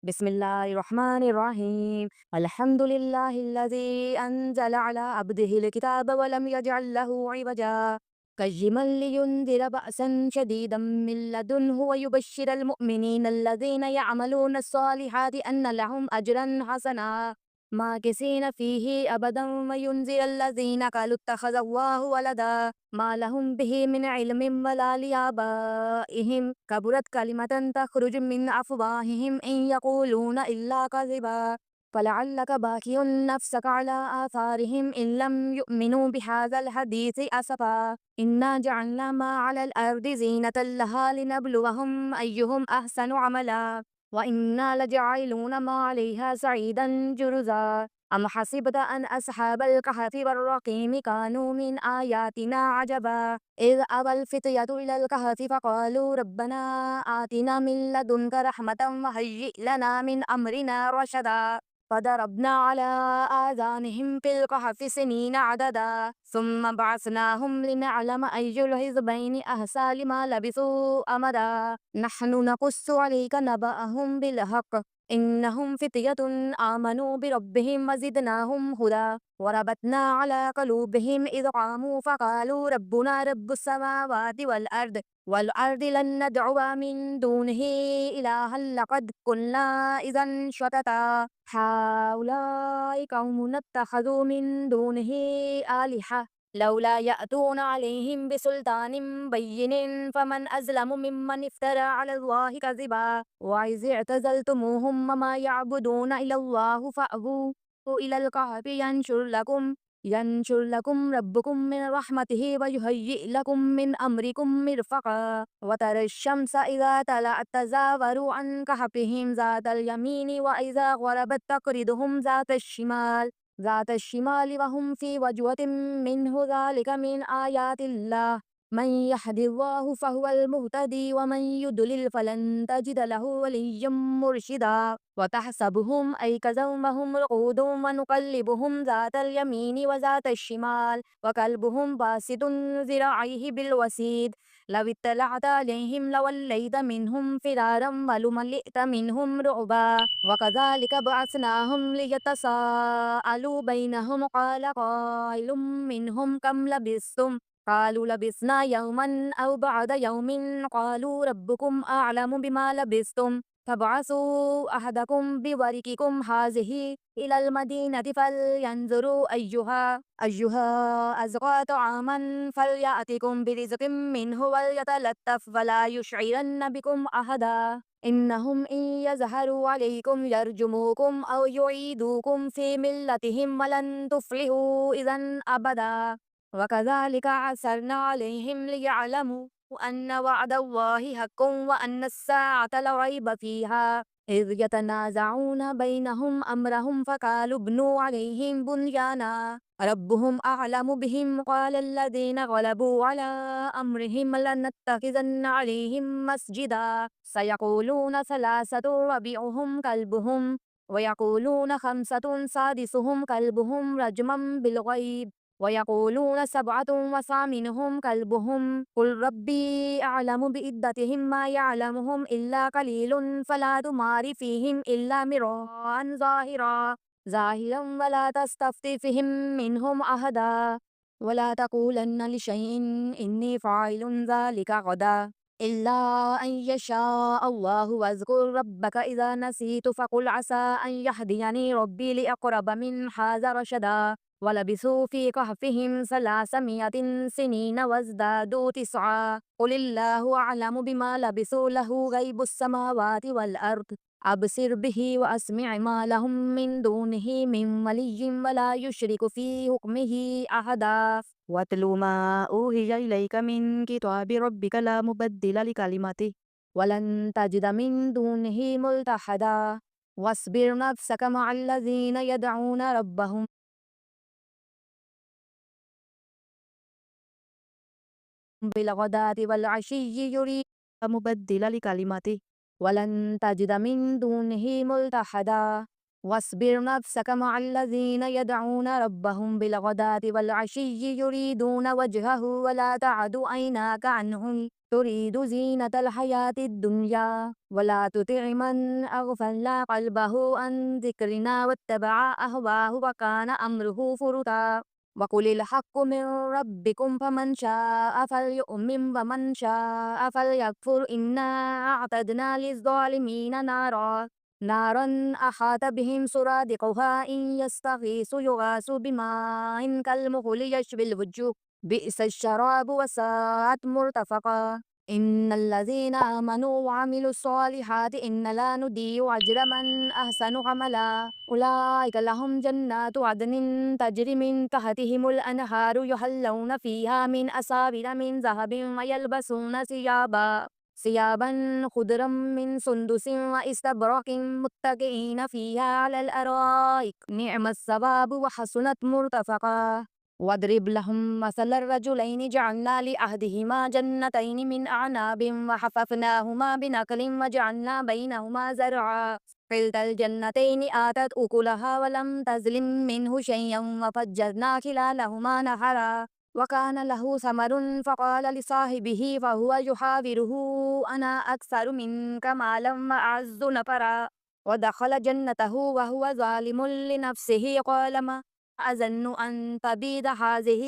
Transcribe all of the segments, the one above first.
بسم الله الرحمن الرحيم. الحمد لله الذي أنزل على عبده الكتاب ولم يجعل له عوجا قيما لينذر بأسا شديدا من لدنه ويبشر المؤمنين الذين يعملون الصالحات أن لهم أجرا حسنا ماكثين فيه أبدا وينذر الذين قالوا اتخذ الله ولدا ما لهم به من علم ولا لآبائهم كبرت كلمة تخرج من أفواههم إن يقولون إلا كذبا فلعلك باخع نفسك على آثارهم إن لم يؤمنوا بهذا الحديث أسفا إنا جعلنا ما على الأرض زينة لها لنبلوهم أيهم أحسن عملا وإنا لجاعلون ما عليها سعيدا جرزا أم حسبت أن أصحاب الكهف والرقيم كانوا من آياتنا عجبا إذ أوى الفتية إلى الكهف فقالوا ربنا آتنا من لدنك رحمة وهيئ لنا من أمرنا رشدا فضربنا على آذانهم في الكهف سنين عددا ثم بعثناهم لنعلم أي الحزبين أحصى لما لبثوا أمدا نحن نقص عليك نبأهم بالحق إنهم فتية آمنوا بربهم وزدناهم هدى وربطنا على قلوبهم إذ قاموا فقالوا ربنا رب السماوات والأرض لن ندعو من دونه إلها لقد قلنا إذا شططا هؤلاء قوم اتخذوا من دونه آلهة لولا يأتون عليهم بسلطان بين فمن أظلم ممن افترى على الله كذبا وإذ اعتزلتموهم وما يعبدون إلا الله فأووا إلى الكهف ينشر لكم ربكم من رحمته ويهيئ لكم من أمركم مرفقا وترى الشمس إذا طلعت تزاور عن كهفهم ذات اليمين وإذا غربت تقرضهم ذات الشمال وهم في وجوة منه ذلك من آيات الله من يهد الله فهو المهتدي ومن يضلل فلن تجد له وليا مرشدا وتحسبهم أيقظا وهم رقود ونقلبهم ذات اليمين وذات الشمال وكلبهم باسط ذراعيه بالوسيد لو اطلعت عليهم لوليت منهم فرارا ولملئت منهم رعبا وكذلك بعثناهم ليتساءلوا بينهم قال قائل منهم كم لبثتم قالوا لبثنا يوما أو بعد يوم قالوا ربكم أعلم بما لبثتم فابعثوا أحدكم بورقكم هذه إلى المدينة فلينظروا أيها أزكى طعاما فليأتكم برزق منه وليتلطف ولا يشعرن بكم أحدا إنهم إن يظهروا عليكم يرجموكم أو يعيدوكم في ملتهم ولن تفلحوا إذا أبدا وكذلك عثرنا عليهم ليعلموا أن وعد الله حق وأن الساعة لا ريب فيها إذ يتنازعون بينهم أمرهم فقالوا ابنوا عليهم بنيانا ربهم أعلم بهم قال الذين غلبوا على أمرهم لنتخذن عليهم مسجدا سيقولون ثلاثة ربيعهم كلبهم ويقولون خمسة سادسهم كلبهم رجما بالغيب ويقولون سبعة وثامنهم كلبهم قل ربي أعلم بعدتهم ما يعلمهم إلا قليل فلا تمار فيهم إلا مراء ظاهرا ولا تستفت فيهم منهم أحدا ولا تقولن لشيء إني فاعل ذلك غدا إلا أن يشاء الله واذكر ربك إذا نسيت فقل عسى أن يهديني ربي لأقرب من هذا رشدا ولبثوا في كهفهم 300 سنين وازدادوا تسعا قل الله أعلم بما لبثوا له غيب السماوات والأرض أبصر به وأسمع ما لهم من دونه من ولي ولا يشرك في حكمه أحدا واتل ما أوحي إليك من كتاب ربك لا مبدل لكلماته ولن تجد من دونه ملتحدا واصبر نفسك مع الذين يدعون ربهم بالغداة والعشي يريد مبدل لكلماته ولن تجد من دونه ملتحدا واصبر نفسك مع الذين يدعون ربهم بالغداة والعشي يريدون وجهه ولا تعد عيناك عنهم تريد زينة الحياة الدنيا ولا تطع من أغفلنا قلبه عن ذكرنا واتبع أهواه وكان أمره فرطا وقل الحق من ربكم فمن شاء فليؤمن ومن شاء فليكفر إنا أعتدنا للظالمين نارا أحاط بهم سرادقها إن يستغيثوا يغاثوا بماء كالمهل يشوي الوجوه بئس الشراب وساءت مرتفقا إن الذين آمنوا وعملوا الصالحات إن لا نضيع أجر من أحسن عملا أولئك لهم جنات عدن تجري من تحتهم الأنهار يحلون فيها من أساور من ذهب ويلبسون ثيابا خضرا من سندس واستبرق متكئين فيها على الأرائك نعم الثواب وحسنت مرتفقا واضرب لهم مثل الرجلين جعلنا لأحدهما جنتين من أعناب وحففناهما بنخل وجعلنا بينهما زرعا كلتا الجنتين آتت أكلها ولم تظلم منه شيئا وفجرنا خلالهما نهرا وكان له ثمر فقال لصاحبه فهو يحاوره أنا أكثر منك مالا وأعز نفرا ودخل جنته وهو ظالم لنفسه قال ما أظن أن تبيد هذه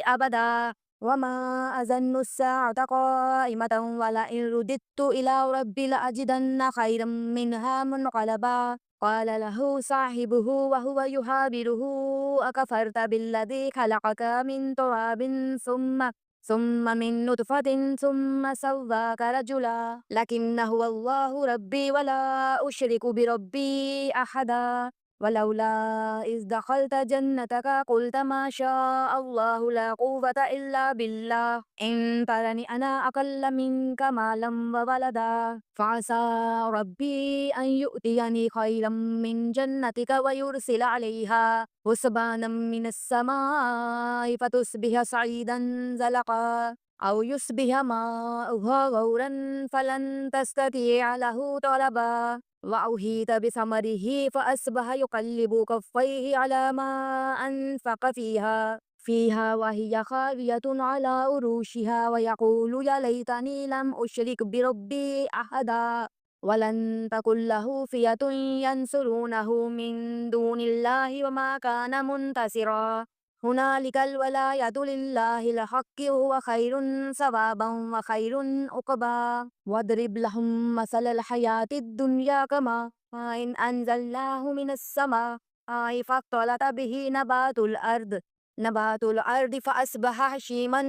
أبدا وما أظن الساعة قائمة ولئن رددت إلى ربي لأجدن خيرا منها منقلبا قال له صاحبه وهو يحاوره أكفرت بالذي خلقك من تراب ثم من نطفة ثم سواك رجلا لكن هو الله ربي ولا أشرك بربي أحدا ولولا إذ دخلت جنتك قلت ما شاء الله لا قوة إلا بالله إن ترني أنا أقل منك مالا وولدا فعسى ربي أن يؤتيني خيرا من جنتك ويرسل عليها حسبانا من السماء فتصبح صعيدا زلقا أو يصبح ماؤها غورا فلن تستطيع له طلبا وأحيط بثمره فأصبح يقلب كفيه على ما أنفق فيها وهي خاوية على عروشها ويقول يا ليتني لم أشرك بربي أحدا ولن تكن له فئة ينصرونه من دون الله وما كان منتصرا هنالك الولاية لله الحق هو خير ثوابا وخير عقبا واضرب لهم مثل الحياة الدنيا كما إن أنزلناه من السماء فاختلط به نبات الأرض فأصبح هشيما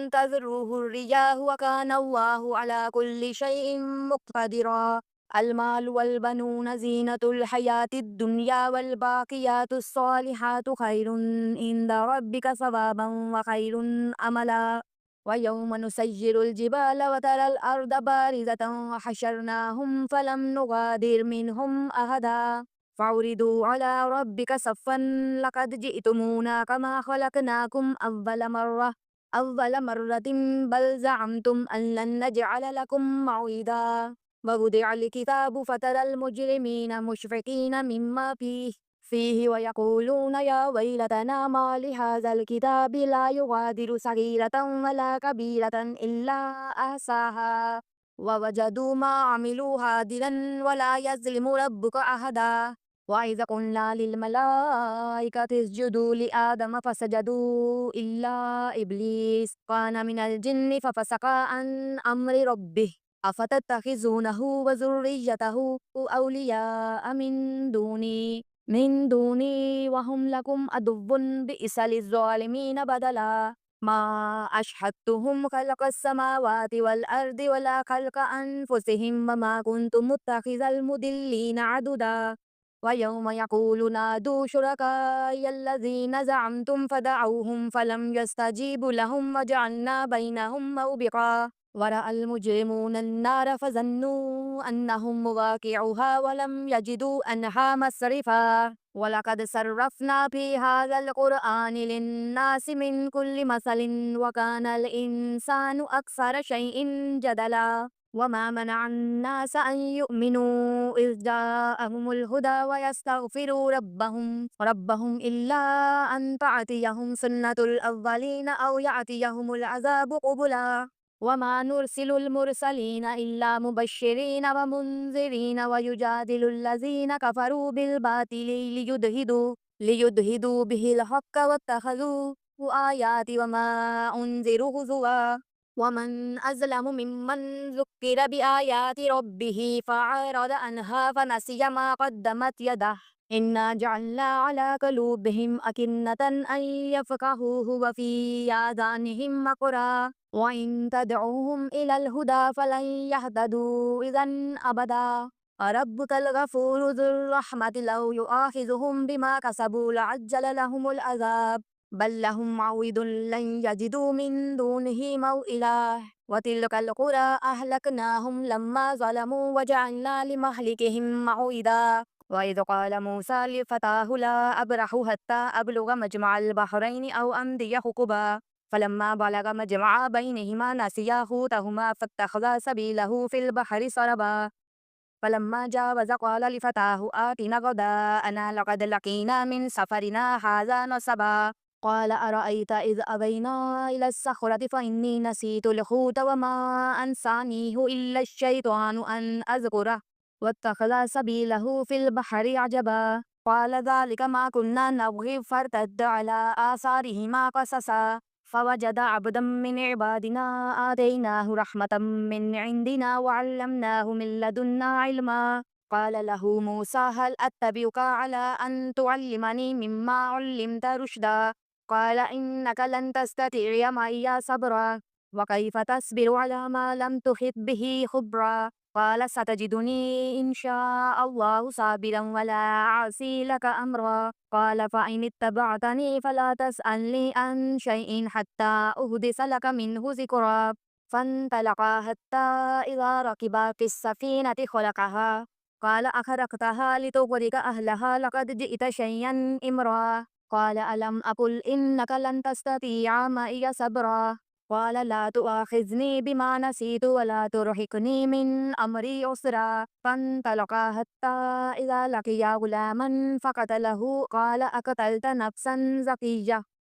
تذروه الرياح وكان الله على كل شيء مقتدرا المال والبنون زينة الحياة الدنيا والباقيات الصالحات خير عند ربك ثوابا وخير أملا ويوم نسير الجبال وترى الأرض بارزة وحشرناهم فلم نغادر منهم أحدا فعرضوا على ربك صفا لقد جئتمونا كما خلقناكم أول مرة بل زعمتم أن لن نجعل لكم موعدا ووضع الكتاب فترى المجرمين مشفقين مما فيه ويقولون يا ويلتنا ما لهذا الكتاب لا يغادر صغيرة ولا كبيرة إلا أحصاها ووجدوا ما عملوا حاضرا ولا يظلم ربك أحدا وإذا قلنا للملائكة اسجدوا لآدم فسجدوا إلا إبليس كان من الجن ففسق عن أمر ربه أفتتخذونه وذريته أولياء من دوني وهم لكم عدو بئس للظالمين بدلا ما أشهدتهم خلق السماوات والأرض ولا خلق أنفسهم وما كنت متخذ المضلين عضدا ويوم يقول نادوا شركائي الذين زعمتم فدعوهم فلم يستجيبوا لهم وجعلنا بينهم موبقا ورأى المجرمون النار فظنوا أنهم مواقعوها ولم يجدوا عنها مصرفا ولقد صرفنا في هذا القرآن للناس من كل مثل وكان الإنسان أكثر شيء جدلا وما منع الناس أن يؤمنوا إذ جاءهم الهدى ويستغفروا ربهم إلا أن تأتيهم سنة الأولين أو يأتيهم العذاب قبلا وما نرسل المرسلين إلا مبشرين ومنذرين ويجادل الذين كفروا بالباطل ليدهدوا به الحق واتخذوا آيات وما أنذروا هزوا ومن أظلم ممن ذكر بآيات ربه فأعرض عنها فنسي ما قدمت يده إنا جعلنا على قلوبهم أكنة أن يفقهوه وفي آذانهم وقرا وإن تدعوهم إلى الهدى فلن يهتدوا إذا أبدا ربك الغفور ذو الرحمة لو يؤاخذهم بما كسبوا لعجل لهم العذاب بل لهم موعد لن يجدوا من دونه موئلا وتلك القرى أهلكناهم لما ظلموا وجعلنا لمهلكهم موعدا وإذ قال موسى لفتاه لا أبرح حتى أبلغ مجمع البحرين أو أمضي حقبا فلما بلغ مجمع بينهما نسيا حوتهما فاتخذا سبيله في البحر سربا فلما جاوز قال لفتاه آتنا غداءنا لقد لقينا من سفرنا هذا نصبا قال أرأيت إذ أبينا إلى الصخرة فإني نسيت الحوت وما أنسانيه إلا الشيطان أن أذكره واتخذ سبيله في البحر عجبا قال ذلك ما كنا نبغي فارتد على آثارهما قصصا فوجد عبدا من عبادنا آتيناه رحمة من عندنا وعلمناه من لدنا علما قال له موسى هل أتبعك على أن تعلمني مما علمت رشدا قال إنك لن تستطيع معي صبرا وكيف تصبر على ما لم تحط به خبرا قال ستجدني إن شاء الله صابرا ولا أعصي لك أمرا قال فإن اتبعتني فلا تسألني عن شيء حتى أحدث لك منه ذكرا فانطلقا حتى إذا ركبا في السفينة خلقها قال أخرقتها لتغرق أهلها لقد جئت شيئا إمرا قال ألم أقل إنك لن تستطيع معي صبرا قال لا تؤاخذني بما نسيت ولا ترهقني من أمري عسرا فانطلقا حتى إذا لقيا غلاما فقتله قال أقتلت نفسا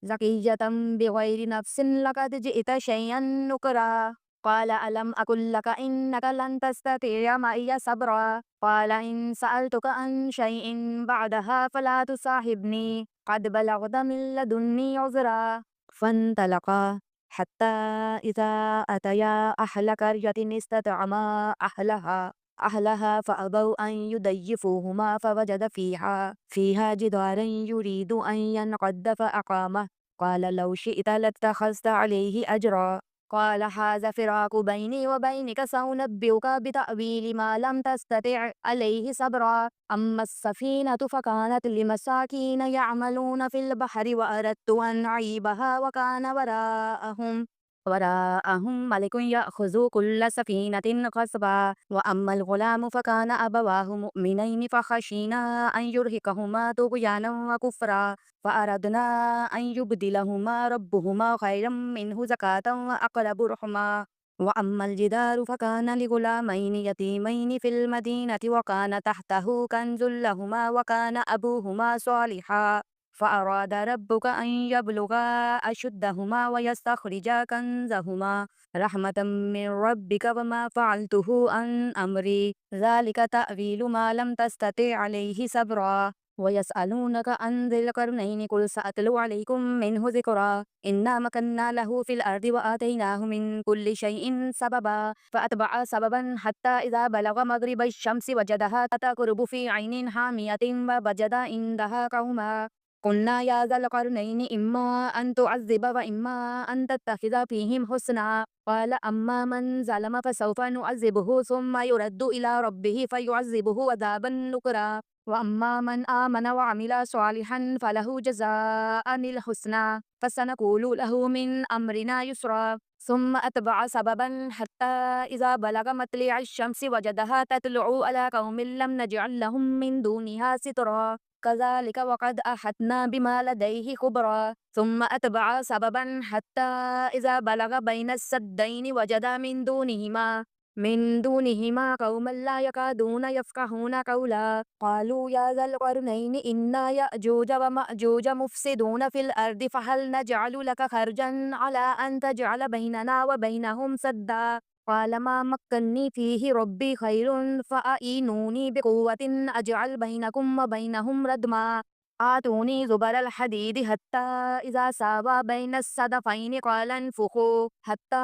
زكية بغير نفس لقد جئت شيئا نكرا قال ألم أقل لك إنك لن تستطيع معي صبرا قال إن سألتك عن شيء بعدها فلا تصاحبني قد بلغت من لدني عذرا فانطلقا حتى إذا أتيا أهل قرية استطعما أهلها فأبوا أن يضيفوهما فوجد فيها جدارا يريد أن ينقض فأقامه قال لو شئت لاتخذت عليه أجرا قال هذا فراق بيني وبينك سأنبئك بتأويل ما لم تستطع عليه صبرا أما السفينة فكانت لمساكين يعملون في البحر وأردت أن أعيبها وكان وراءهم ملك يأخذ كل سفينة غصبا وأما الغلام فكان أبواه مؤمنين فخشينا أن يرهقهما طغيانا وكفرا فأردنا أن يبدلهما ربهما خيرا منه زكاة وأقرب رحما وأما الجدار فكان لغلامين يتيمين في المدينة وكان تحته كنز لهما وكان أبوهما صالحا فأراد ربك أن يبلغا أشدهما ويستخرجا كنزهما رحمة من ربك وما فعلته عن أمري ذلك تأويل ما لم تستطع عليه صبرا ويسألونك عن ذي القرنين قل سأتلو عليكم منه ذكرا إنا مكنا له في الأرض وآتيناه من كل شيء سببا فأتبع سببا حتى إذا بلغ مغرب الشمس وجدها تغرب في عين حامية ووجد عندها قوما قلنا يا ذا القرنين إما أن تعذب وإما أن تتخذ فيهم حسنا قال أما من ظلم فسوف نعذبه ثم يرد إلى ربه فيعذبه عذابا نكرا وأما من آمن وعمل صالحا فله جزاء الحسنى فسنقول له من أمرنا يسرا ثم أتبع سببا حتى إذا بلغ مطلع الشمس وجدها تطلع على قوم لم نجعل لهم من دونها سترا كذلك وقد أحطنا بما لديه خبرا ثم أتبع سببا حتى إذا بلغ بين السدين وجد من دونهما من دونهما قوما لا يكادون يفقهون قولا قالوا يا ذا القرنين إن يأجوج ومأجوج مفسدون في الأرض فهل نجعل لك خرجا على أن تجعل بيننا وبينهم سدا قال ما مكني فيه ربي خير فأعينوني بقوة أجعل بينكم وبينهم ردما آتوني زبر الحديد حتى إذا ساوى بين الصدفين قال انفخوا حتى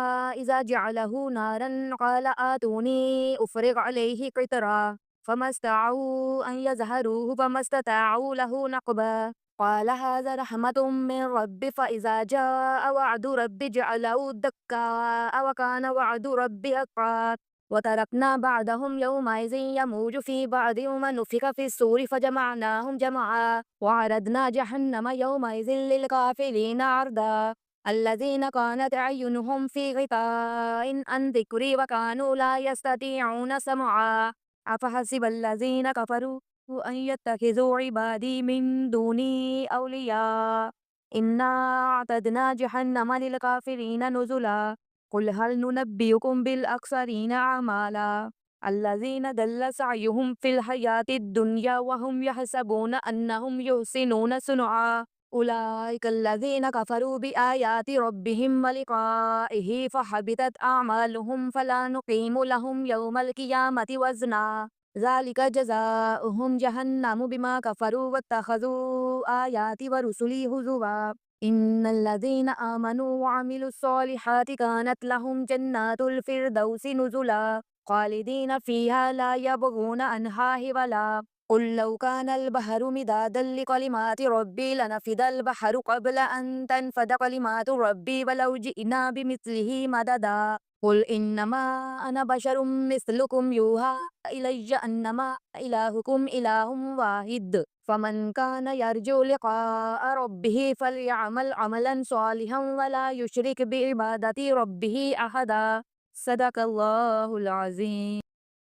إذا جعله نارا قال آتوني أفرغ عليه قطرا فما استطاعوا أن يظهروه فما استطاعوا له نقبا قال هذا رحمة من رب فإذا جاء وعد رب جعله دكا وكان وعد رب حقا وتركنا بعدهم يومئذ يموج في بعض ونفخ في الصور فجمعناهم جمعا وعرضنا جهنم يومئذ للكافرين عرضا الذين كانت أعينهم في غطاء عن ذكري وكانوا لا يستطيعون سمعا أفحسب الذين كفروا أن يتخذوا عبادي من دوني أولياء إنا أعتدنا جهنم للكافرين نزلا قل هل ننبئكم بالأخسرين أعمالا الذين ضل سعيهم في الحياة الدنيا وهم يحسبون أنهم يحسنون صنعا أولئك الذين كفروا بآيات ربهم ولقائه فحبطت أعمالهم فلا نقيم لهم يوم القيامة وزنا ذلك جزاؤهم جهنم بما كفروا واتخذوا آياتي ورسلي هزوا إن الذين آمنوا وعملوا الصالحات كانت لهم جنات الفردوس نزلا خالدين فيها لا يبغون عنها حولا قل لو كان البحر مدادا لكلمات ربي لنفد البحر قبل أن تنفد كلمات ربي ولو جئنا بمثله مددا قل إنما أنا بشر مثلكم يوحى إلي أنما إلهكم إله واحد فمن كان يرجو لقاء ربه فليعمل عملا صالحا ولا يشرك بعبادة ربه أحدا صدق الله العظيم.